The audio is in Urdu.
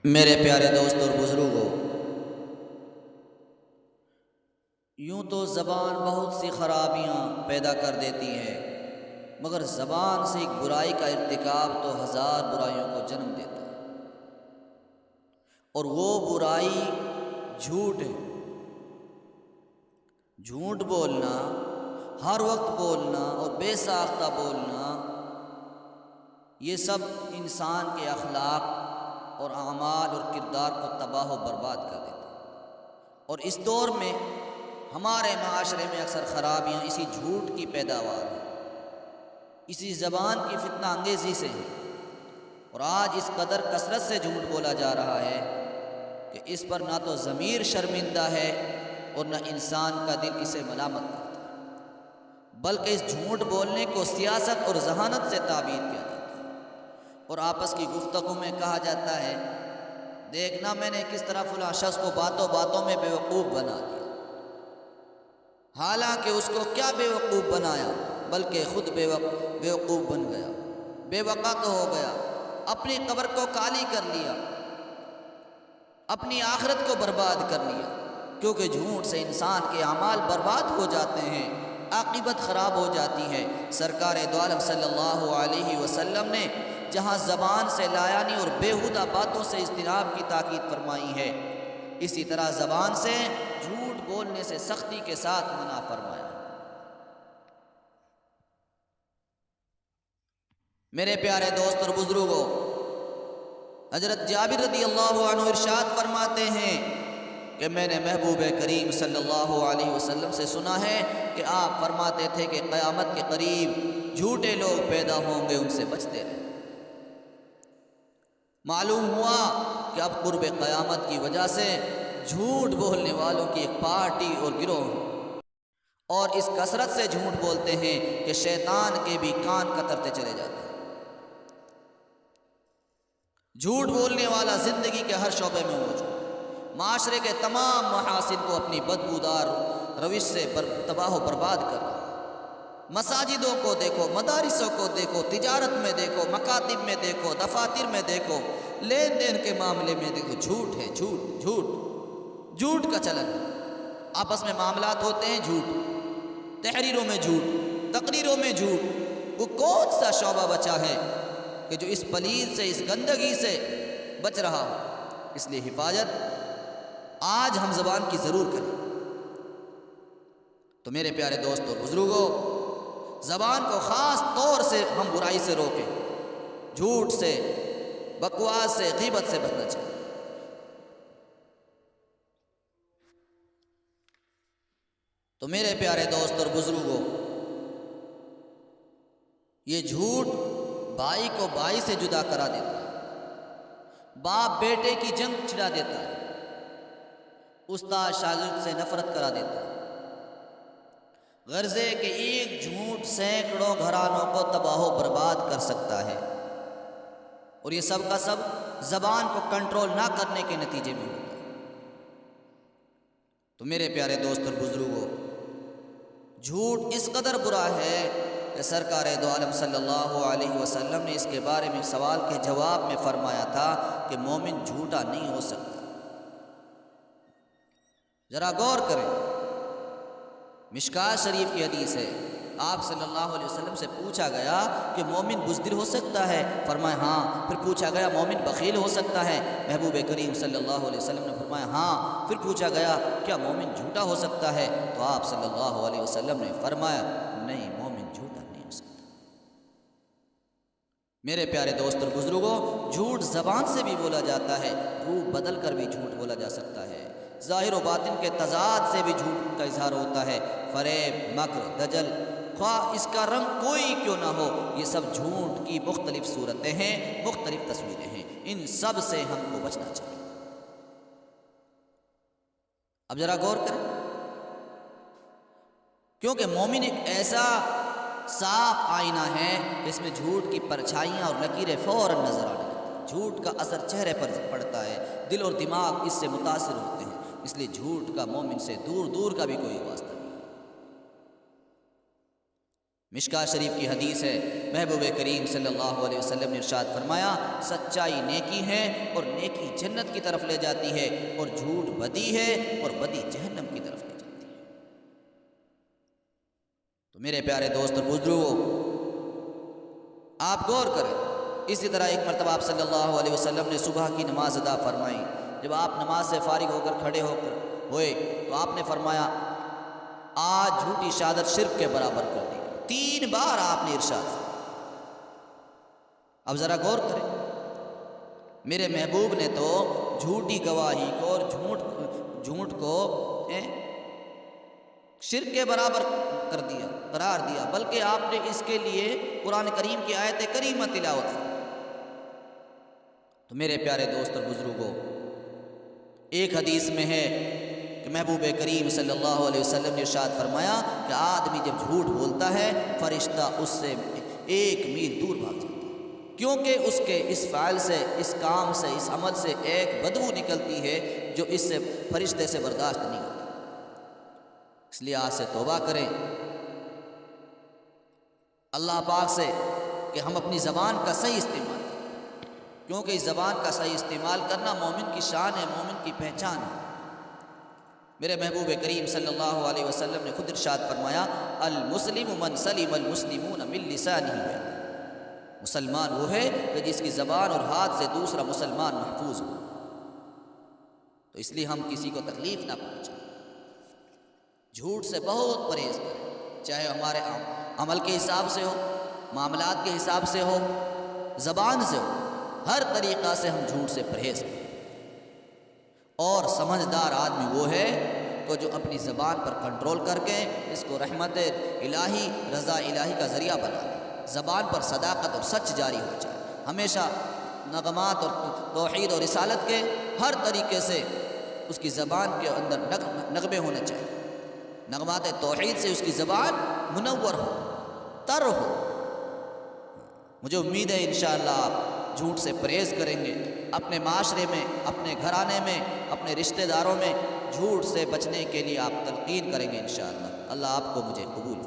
میرے پیارے دوست اور بزرگوں، یوں تو زبان بہت سی خرابیاں پیدا کر دیتی ہے، مگر زبان سے ایک برائی کا ارتکاب تو ہزار برائیوں کو جنم دیتا ہے، اور وہ برائی جھوٹ ہے۔ جھوٹ بولنا، ہر وقت بولنا اور بے ساختہ بولنا، یہ سب انسان کے اخلاق اور اعمال اور کردار کو تباہ و برباد کر دیتا ہے، اور اس دور میں ہمارے معاشرے میں اکثر خرابیاں اسی جھوٹ کی پیداوار ہیں، اسی زبان کی فتنہ انگیزی سے ہے، اور آج اس قدر کثرت سے جھوٹ بولا جا رہا ہے کہ اس پر نہ تو ضمیر شرمندہ ہے اور نہ انسان کا دل اسے ملامت کرتا ہے، بلکہ اس جھوٹ بولنے کو سیاست اور ذہانت سے تعبیر کیا جاتا ہے، اور آپس کی گفتگو میں کہا جاتا ہے، دیکھنا میں نے کس طرح فلاں شخص کو باتوں باتوں میں بیوقوف بنا دیا۔ حالانکہ اس کو کیا بیوقوف بنایا، بلکہ خود بیوقوف بن گیا، بے وقع تو ہو گیا، اپنی قبر کو کالی کر لیا، اپنی آخرت کو برباد کر لیا، کیونکہ جھوٹ سے انسان کے اعمال برباد ہو جاتے ہیں، عاقبت خراب ہو جاتی ہے۔ سرکار دو عالم صلی اللہ علیہ وسلم نے جہاں زبان سے لایانی اور بیہودہ باتوں سے اجتناب کی تاکید فرمائی ہے، اسی طرح زبان سے جھوٹ بولنے سے سختی کے ساتھ منع فرمایا۔ میرے پیارے دوست اور بزرگوں، حضرت جابر رضی اللہ عنہ ارشاد فرماتے ہیں کہ میں نے محبوب کریم صلی اللہ علیہ وسلم سے سنا ہے کہ آپ فرماتے تھے کہ قیامت کے قریب جھوٹے لوگ پیدا ہوں گے، ان سے بچتے رہیں۔ معلوم ہوا کہ اب قرب قیامت کی وجہ سے جھوٹ بولنے والوں کی ایک پارٹی اور گروہ ہے، اور اس کثرت سے جھوٹ بولتے ہیں کہ شیطان کے بھی کان کترتے چلے جاتے ہیں۔ جھوٹ بولنے والا زندگی کے ہر شعبے میں موجود ہے، معاشرے کے تمام محاسن کو اپنی بدبودار روش سے تباہ و برباد کر رہا ہے۔ مساجدوں کو دیکھو، مدارسوں کو دیکھو، تجارت میں دیکھو، مکاتب میں دیکھو، دفاتر میں دیکھو، لین دین کے معاملے میں دیکھو، جھوٹ ہے، جھوٹ جھوٹ جھوٹ کا چلن ہے۔ آپس میں معاملات ہوتے ہیں، جھوٹ، تحریروں میں جھوٹ، تقریروں میں جھوٹ۔ وہ کون سا شعبہ بچا ہے کہ جو اس پلید سے، اس گندگی سے بچ رہا ہو؟ اس لیے حفاظت آج ہم زبان کی ضرور کریں۔ تو میرے پیارے دوست اور بزرگوں، زبان کو خاص طور سے ہم برائی سے روکیں، جھوٹ سے، بکواس سے، غیبت سے بچنا چاہیے۔ تو میرے پیارے دوست اور بزرگوں، یہ جھوٹ بھائی کو بھائی سے جدا کرا دیتا ہے، باپ بیٹے کی جنگ چھڑا دیتا ہے، استاد شاگرد سے نفرت کرا دیتا ہے۔ غرض ہے کہ ایک جھوٹ سینکڑوں گھرانوں کو تباہ و برباد کر سکتا ہے، اور یہ سب کا سب زبان کو کنٹرول نہ کرنے کے نتیجے میں ہوتا ہے۔ تو میرے پیارے دوست اور بزرگوں، جھوٹ اس قدر برا ہے کہ سرکار دو عالم صلی اللہ علیہ وسلم نے اس کے بارے میں سوال کے جواب میں فرمایا تھا کہ مومن جھوٹا نہیں ہو سکتا۔ ذرا غور کریں، مشکوٰۃ شریف کی حدیث ہے، آپ صلی اللہ علیہ وسلم سے پوچھا گیا کہ مومن بزدل ہو سکتا ہے؟ فرمایا ہاں۔ پھر پوچھا گیا مومن بخیل ہو سکتا ہے؟ محبوب کریم صلی اللہ علیہ وسلم نے فرمایا ہاں۔ پھر پوچھا گیا کیا مومن جھوٹا ہو سکتا ہے؟ تو آپ صلی اللہ علیہ وسلم نے فرمایا نہیں، مومن جھوٹا نہیں ہو سکتا۔ میرے پیارے دوست اور بزرگوں، جھوٹ زبان سے بھی بولا جاتا ہے، روح بدل کر بھی جھوٹ بولا جا سکتا ہے، ظاہر و باطن کے تضاد سے بھی جھوٹ کا اظہار ہوتا ہے۔ فریب، مکر، دجل، خواہ اس کا رنگ کوئی کیوں نہ ہو، یہ سب جھوٹ کی مختلف صورتیں ہیں، مختلف تصویریں ہیں، ان سب سے ہم کو بچنا چاہیے۔ اب ذرا غور کریں، کیونکہ مومن ایک ایسا صاف آئینہ ہے کہ اس میں جھوٹ کی پرچھائیاں اور لکیریں فوراً نظر آنے لگتی ہیں، جھوٹ کا اثر چہرے پر پڑتا ہے، دل اور دماغ اس سے متاثر ہوتے ہیں، اس لیے جھوٹ کا مومن سے دور دور کا بھی کوئی واسطہ نہیں۔ مشکاہ شریف کی حدیث ہے، محبوب کریم صلی اللہ علیہ وسلم نے ارشاد فرمایا، سچائی نیکی ہے اور نیکی جنت کی طرف لے جاتی ہے، اور جھوٹ بدی ہے اور بدی جہنم کی طرف لے جاتی ہے۔ تو میرے پیارے دوست اور بزرگوں، آپ غور کریں۔ اسی طرح ایک مرتبہ آپ صلی اللہ علیہ وسلم نے صبح کی نماز ادا فرمائی۔ جب آپ نماز سے فارغ ہو کر کھڑے ہوئے تو آپ نے فرمایا، آج جھوٹی شہادت شرک کے برابر کر دی۔ 3 بار آپ نے ارشاد فرمایا۔ اب ذرا غور کریں، میرے محبوب نے تو جھوٹی گواہی کو اور جھوٹ کو شرک کے برابر قرار دیا، بلکہ آپ نے اس کے لیے قرآن کریم کی آیت کریمہ تلاوت کی۔ تو میرے پیارے دوست اور بزرگوں، ایک حدیث میں ہے کہ محبوب کریم صلی اللہ علیہ وسلم نے ارشاد فرمایا کہ آدمی جب جھوٹ بولتا ہے، فرشتہ اس سے 1 میل دور بھاگ جاتا ہے، کیونکہ اس کے اس فعل سے، اس کام سے، اس عمل سے ایک بدبو نکلتی ہے جو اس سے فرشتے سے برداشت نہیں ہوتی۔ اس لیے آج سے توبہ کریں اللہ پاک سے کہ ہم اپنی زبان کا صحیح استعمال کریں، کیونکہ اس زبان کا صحیح استعمال کرنا مومن کی شان ہے، مومن کی پہچان ہے۔ میرے محبوب کریم صلی اللہ علیہ وسلم نے خود ارشاد فرمایا، المسلم من سلم المسلمون من لسانہ ویدہ، مسلمان وہ ہے کہ جس کی زبان اور ہاتھ سے دوسرا مسلمان محفوظ ہو۔ تو اس لیے ہم کسی کو تکلیف نہ پہنچائیں، جھوٹ سے بہت پرہیز کریں، چاہے ہمارے عمل کے حساب سے ہو، معاملات کے حساب سے ہو، زبان سے ہو، ہر طریقہ سے ہم جھوٹ سے پرہیز کریں۔ اور سمجھدار آدمی وہ ہے کہ جو اپنی زبان پر کنٹرول کر کے اس کو رحمت الہی، رضا الہی کا ذریعہ بنا لے، زبان پر صداقت اور سچ جاری ہو جائے، ہمیشہ نغمات اور توحید اور رسالت کے ہر طریقے سے اس کی زبان کے اندر نغمے ہونے چاہیے، نغمات توحید سے اس کی زبان منور ہو، تر ہو۔ مجھے امید ہے انشاءاللہ آپ جھوٹ سے پرہیز کریں گے، اپنے معاشرے میں، اپنے گھرانے میں، اپنے رشتہ داروں میں جھوٹ سے بچنے کے لیے آپ تلقین کریں گے انشاءاللہ۔ اللہ آپ کو مجھے قبول